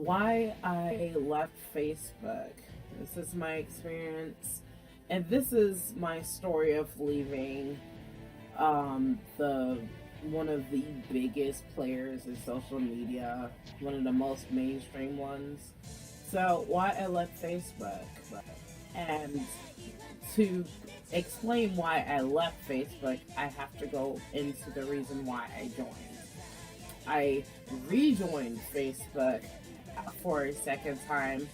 why I left Facebook. This is my experience, and this is my story of leaving the one of the biggest players in social media, one of the most mainstream ones. So, why I left Facebook. And to explain why I left Facebook, I have to go into the reason why I joined. I rejoined Facebook for a second time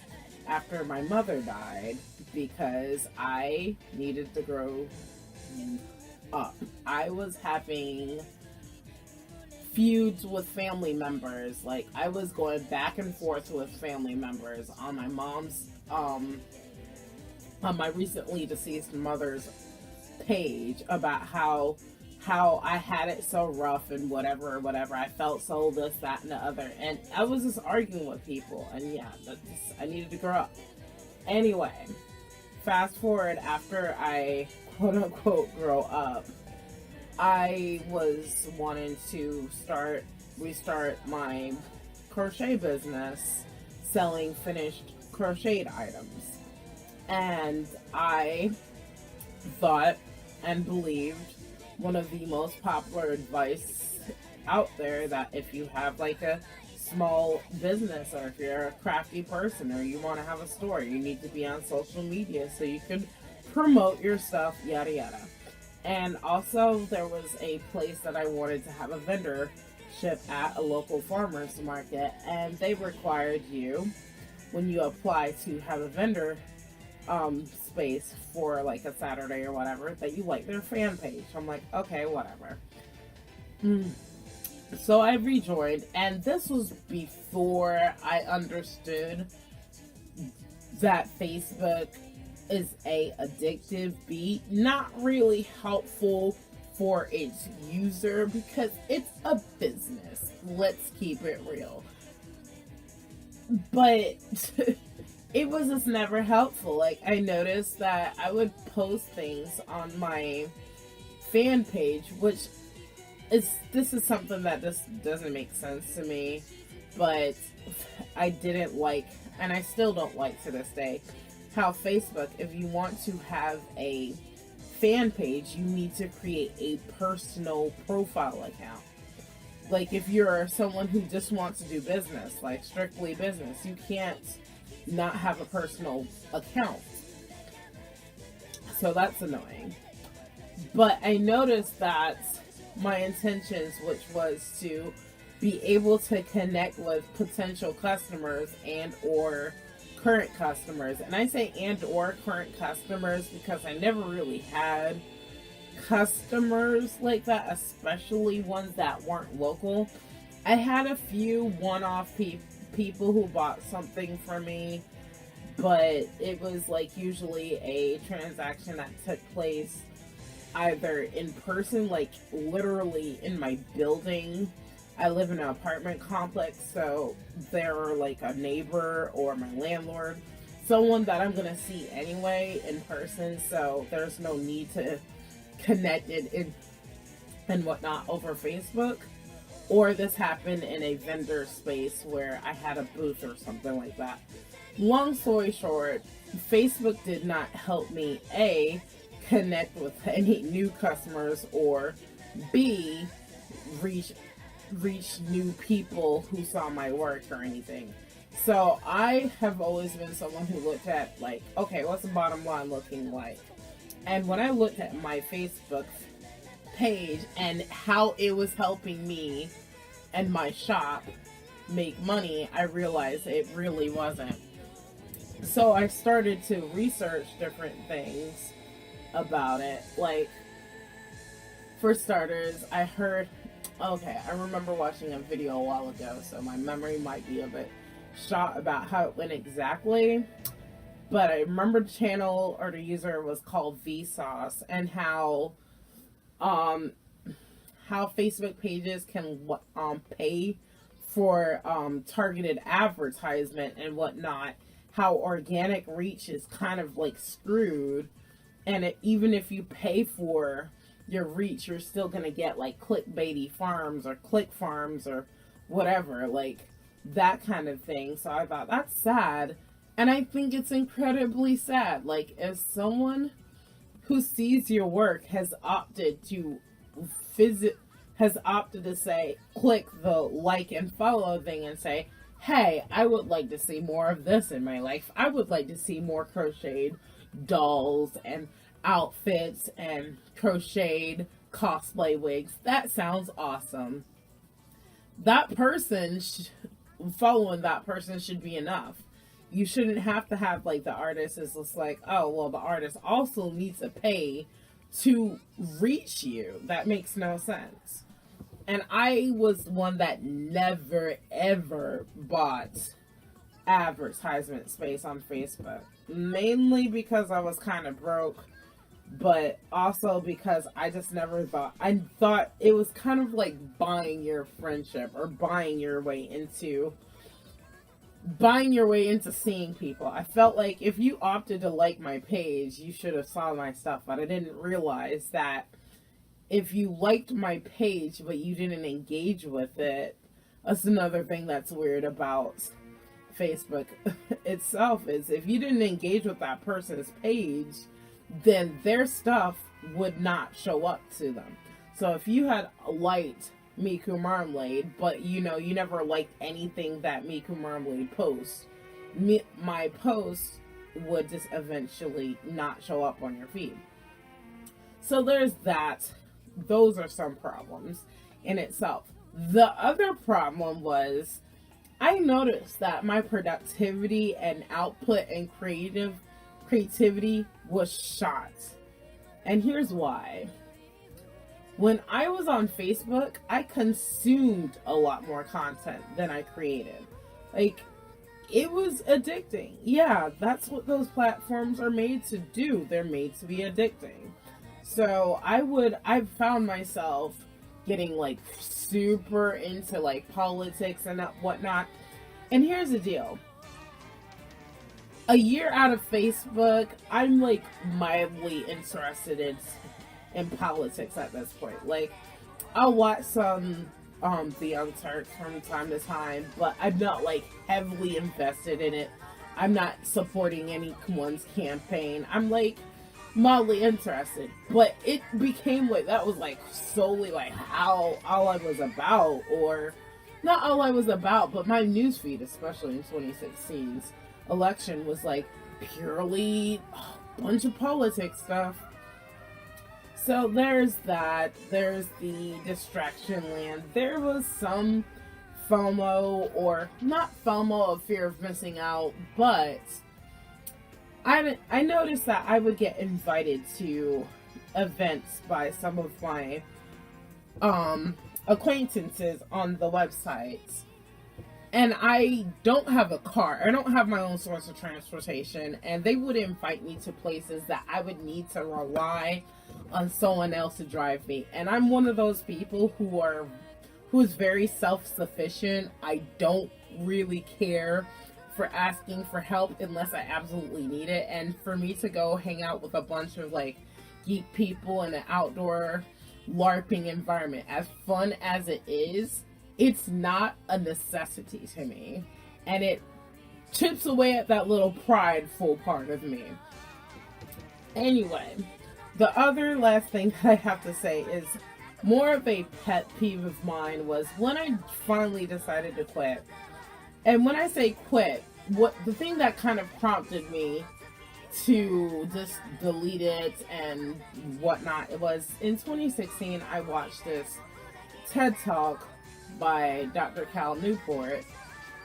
after my mother died because I needed to grow up. I was having feuds with family members. Like, I was going back and forth with family members on my mom's, on my recently deceased mother's page about how I had it so rough and whatever. I felt so this, that, and the other. And I was just arguing with people. And yeah, I needed to grow up. Anyway, fast forward after I quote unquote grow up, I was wanting to restart my crochet business selling finished crocheted items. And I thought and believed one of the most popular advice out there, that if you have like a small business, or if you're a crafty person, or you want to have a store, you need to be on social media so you can promote your stuff, yada yada. And also, there was a place that I wanted to have a vendor ship at, a local farmer's market, and they required you, when you apply to have a vendor space for like a Saturday or whatever, that you like their fan page. I'm like, okay, whatever. So I rejoined, and this was before I understood that Facebook is a addictive beat, not really helpful for its user because it's a business. Let's keep it real. But it was just never helpful. Like, I noticed that I would post things on my fan page, which this is something that just doesn't make sense to me, but I didn't like, and I still don't like to this day, how Facebook, if you want to have a fan page, you need to create a personal profile account. Like, if you're someone who just wants to do business, like strictly business, you can't not have a personal account. So that's annoying. But I noticed that my intentions, which was to be able to connect with potential customers and or current customers, and I say and or current customers because I never really had customers like that, especially ones that weren't local. I had a few one-off people who bought something from me, but it was like usually a transaction that took place either in person, like literally in my building. I live in an apartment complex, so they're like a neighbor or my landlord, someone that I'm gonna see anyway in person, so there's no need to connect it and whatnot over Facebook. Or this happened in a vendor space where I had a booth or something like that. Long story short, Facebook did not help me A, connect with any new customers, or B, reach new people who saw my work or anything. So I have always been someone who looked at like, okay, what's the bottom line looking like? And when I looked at my Facebook page and how it was helping me and my shop make money, I realized it really wasn't. So I started to research different things about it. Like, for starters, I remember watching a video a while ago, so my memory might be a bit shot about how it went exactly. But I remember the channel or the user was called Vsauce, and how Facebook pages can pay for targeted advertisement and whatnot. How organic reach is kind of like screwed, and even if you pay for your reach, you're still gonna get like clickbaity farms or click farms or whatever. Like, that kind of thing. So I thought that's sad. And I think it's incredibly sad. Like, if someone who sees your work has opted to visit, has opted to say, click the like and follow thing and say, hey, I would like to see more of this in my life. I would like to see more crocheted dolls and outfits and crocheted cosplay wigs. That sounds awesome. That person, following that person should be enough. You shouldn't have to have like the artist is just like, oh, well, the artist also needs to pay to reach you. That makes no sense. And I was one that never ever bought advertisement space on Facebook, mainly because I was kind of broke, but also because I just never thought, I thought it was kind of like buying your friendship or buying your way into seeing people. I felt like if you opted to like my page, you should have saw my stuff, but I didn't realize that if you liked my page but you didn't engage with it, that's another thing that's weird about Facebook itself, is if you didn't engage with that person's page, then their stuff would not show up to them. So if you had liked Miku Marmalade, but you never liked anything that Miku Marmalade posts, my post would just eventually not show up on your feed. So there's that. Those are some problems in itself. The other problem was I noticed that my productivity and output and creativity was shot. And here's why. When I was on Facebook, I consumed a lot more content than I created. Like, it was addicting. Yeah, that's what those platforms are made to do. They're made to be addicting. So I found myself getting like super into like politics and whatnot. And here's the deal. A year out of Facebook, I'm like mildly interested in politics at this point. Like, I'll watch some the Young Turks from time to time, but I'm not like heavily invested in it. I'm not supporting anyone's campaign. I'm like mildly interested, but it became like that was like solely like how all I was about, or not all I was about, but my newsfeed, especially in 2016's election, was like purely a bunch of politics stuff. So there's that. There's the distraction land. There was some FOMO, or not FOMO of fear of missing out, but I noticed that I would get invited to events by some of my acquaintances on the websites. And I don't have a car. I don't have my own source of transportation. And they would invite me to places that I would need to rely on someone else to drive me. And I'm one of those people who is very self-sufficient. I don't really care for asking for help unless I absolutely need it. And for me to go hang out with a bunch of like geek people in an outdoor LARPing environment, as fun as it is, it's not a necessity to me. And it chips away at that little prideful part of me. Anyway, the other last thing that I have to say is more of a pet peeve of mine was when I finally decided to quit. And when I say quit, the thing that kind of prompted me to just delete it and whatnot, it was in 2016 I watched this TED Talk by Dr. Cal Newport,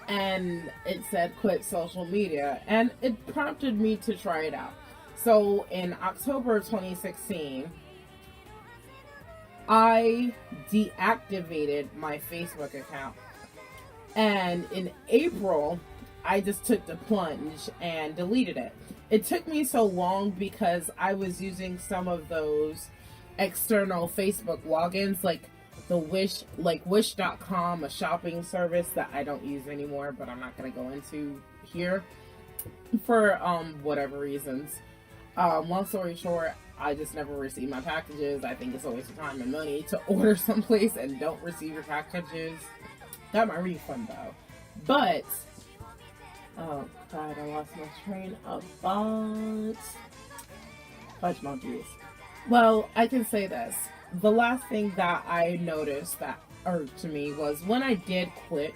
and it said quit social media, and it prompted me to try it out. So in October of 2016, I deactivated my Facebook account. And in April, I just took the plunge and deleted it. It took me so long because I was using some of those external Facebook logins, like the Wish.com, a shopping service that I don't use anymore, but I'm not going to go into here for whatever reasons. Long story short, I just never receive my packages. I think it's a waste of time and money to order someplace and don't receive your packages. Got my refund though. But, oh god, I lost my train of thought. Fudge monkeys. Well, I can say this. The last thing that I noticed that irked to me was when I did quit.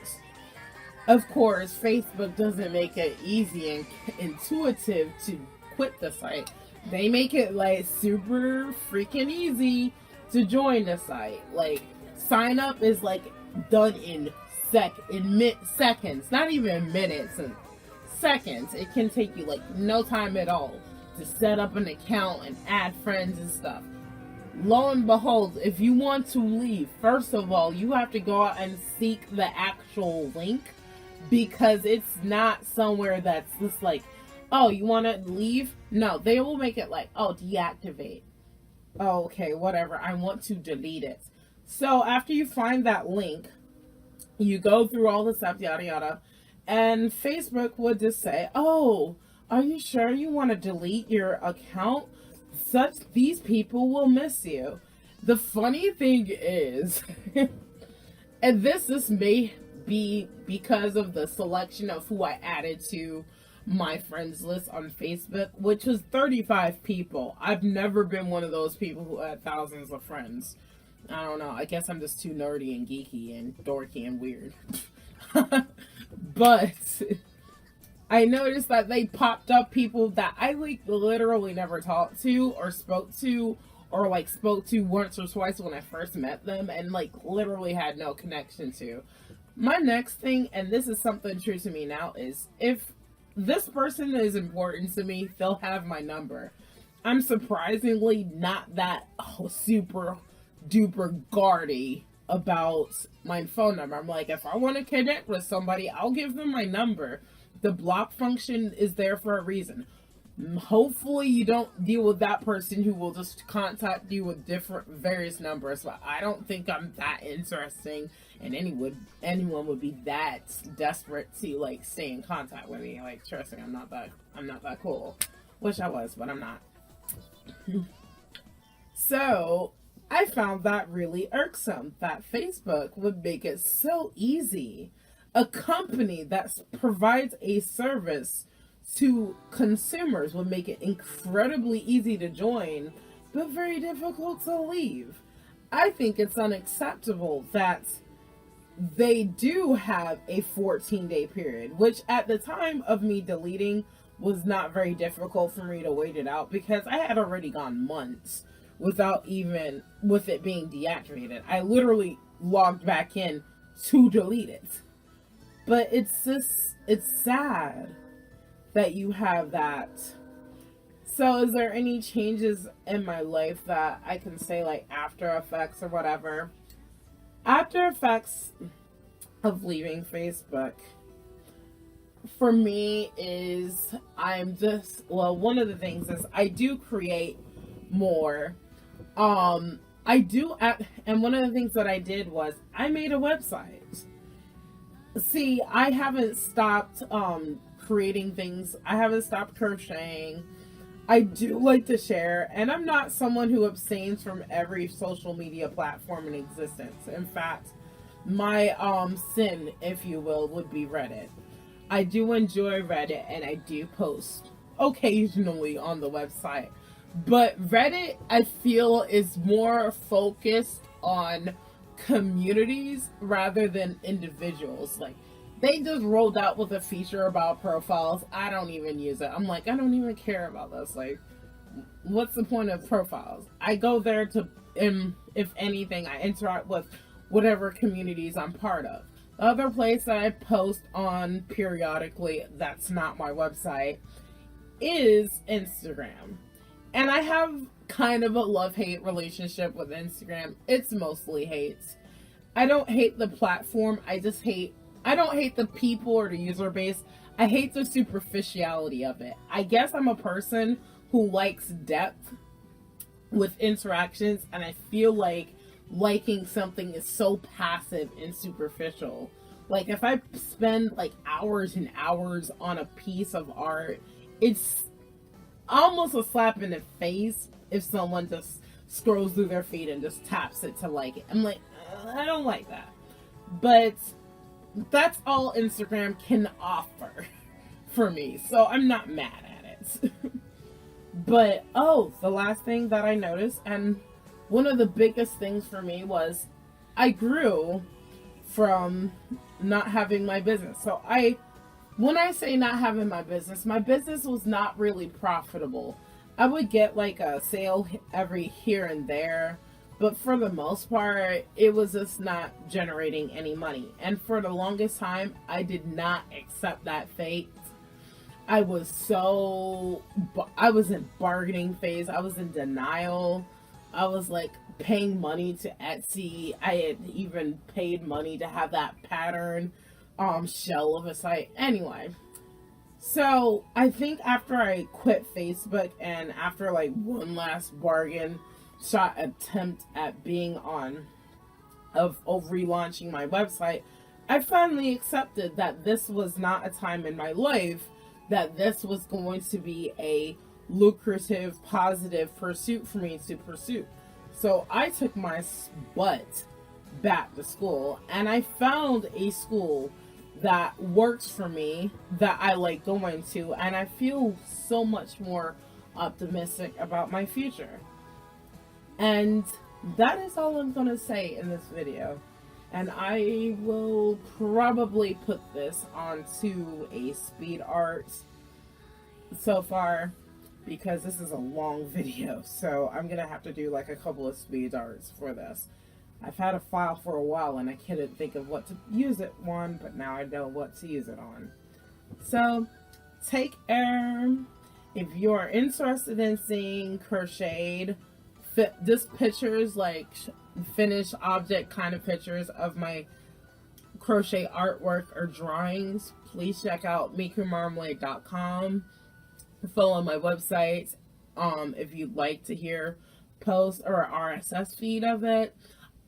Of course, Facebook doesn't make it easy and intuitive to quit the site. They make it like super freaking easy to join the site. Like, sign up is like done in seconds, not even minutes, and seconds. It can take you like no time at all to set up an account and add friends and stuff. Lo and behold, if you want to leave, first of all, you have to go out and seek the actual link, because it's not somewhere that's just like, oh, you want to leave? No, they will make it like, oh, deactivate. Oh, okay, whatever. I want to delete it. So after you find that link, you go through all the steps, yada yada, and Facebook would just say, oh, are you sure you want to delete your account? These people will miss you. The funny thing is, and this may be because of the selection of who I added to my friends list on Facebook, which was 35 people. I've never been one of those people who had thousands of friends. I don't know. I guess I'm just too nerdy and geeky and dorky and weird. But I noticed that they popped up people that I like literally never talked to or spoke to, or like spoke to once or twice when I first met them, and like literally had no connection to. My next thing, and this is something true to me now, is if this person is important to me, they'll have my number. I'm surprisingly not that super duper guardy about my phone number. I'm like, if I want to connect with somebody, I'll give them my number. The block function is there for a reason. Hopefully you don't deal with that person who will just contact you with different various numbers, but I don't think I'm that interesting, and anyone would be that desperate to like stay in contact with me. Like, trust me, I'm not that cool. Wish I was, but I'm not. So I found that really irksome, that Facebook would make it so easy. A company that provides a service to consumers would make it incredibly easy to join, but very difficult to leave. I think it's unacceptable that they do have a 14-day period, which at the time of me deleting was not very difficult for me to wait it out, because I had already gone months without even with it being deactivated. I literally logged back in to delete it. But it's sad that you have that. So is there any changes in my life that I can say, like after effects or whatever? After effects of leaving Facebook for me is one of the things is I do create more. And one of the things that I did was I made a website. See, I haven't stopped creating things. I haven't stopped crocheting. I do like to share, and I'm not someone who abstains from every social media platform in existence. In fact, my sin, if you will, would be Reddit. I do enjoy Reddit, and I do post occasionally on the website. But Reddit, I feel, is more focused on communities rather than individuals. Like, they just rolled out with a feature about profiles. I don't even use it. I'm like, I don't even care about this. Like, what's the point of profiles? I go there to, if anything, I interact with whatever communities I'm part of. The other place that I post on periodically that's not my website is Instagram. And I have kind of a love-hate relationship with Instagram. It's mostly hate. I don't hate the platform. I don't hate the people or the user base. I hate the superficiality of it. I guess I'm a person who likes depth with interactions, and I feel like liking something is so passive and superficial. Like, if I spend like hours and hours on a piece of art, it's almost a slap in the face if someone just scrolls through their feed and just taps it to like it. I'm like, I don't like that. But that's all Instagram can offer for me. So I'm not mad at it. But oh, the last thing that I noticed, and one of the biggest things for me, was I grew from not having my business. So when I say not having my business was not really profitable. I would get like a sale every here and there, but for the most part, it was just not generating any money. And for the longest time, I did not accept that fate. I was in bargaining phase. I was in denial. I was like paying money to Etsy. I had even paid money to have that pattern shell of a site. Anyway, so I think after I quit Facebook and after like one last bargain shot attempt at being of relaunching my website, I finally accepted that this was not a time in my life that this was going to be a lucrative, positive pursuit for me to pursue. So I took my butt back to school, and I found a school that works for me, that I like going to, and I feel so much more optimistic about my future. And that is all I'm going to say in this video. And I will probably put this onto a speed art so far, because this is a long video. So I'm going to have to do like a couple of speed arts for this. I've had a file for a while and I couldn't think of what to use it on, but now I know what to use it on. So take care. If you're interested in seeing crocheted, this pictures like finished object kind of pictures of my crochet artwork or drawings, please check out mikumarmalade.com. Follow my website if you'd like to hear posts or RSS feed of it.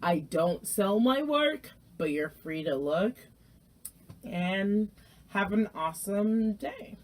I don't sell my work, but you're free to look. And have an awesome day.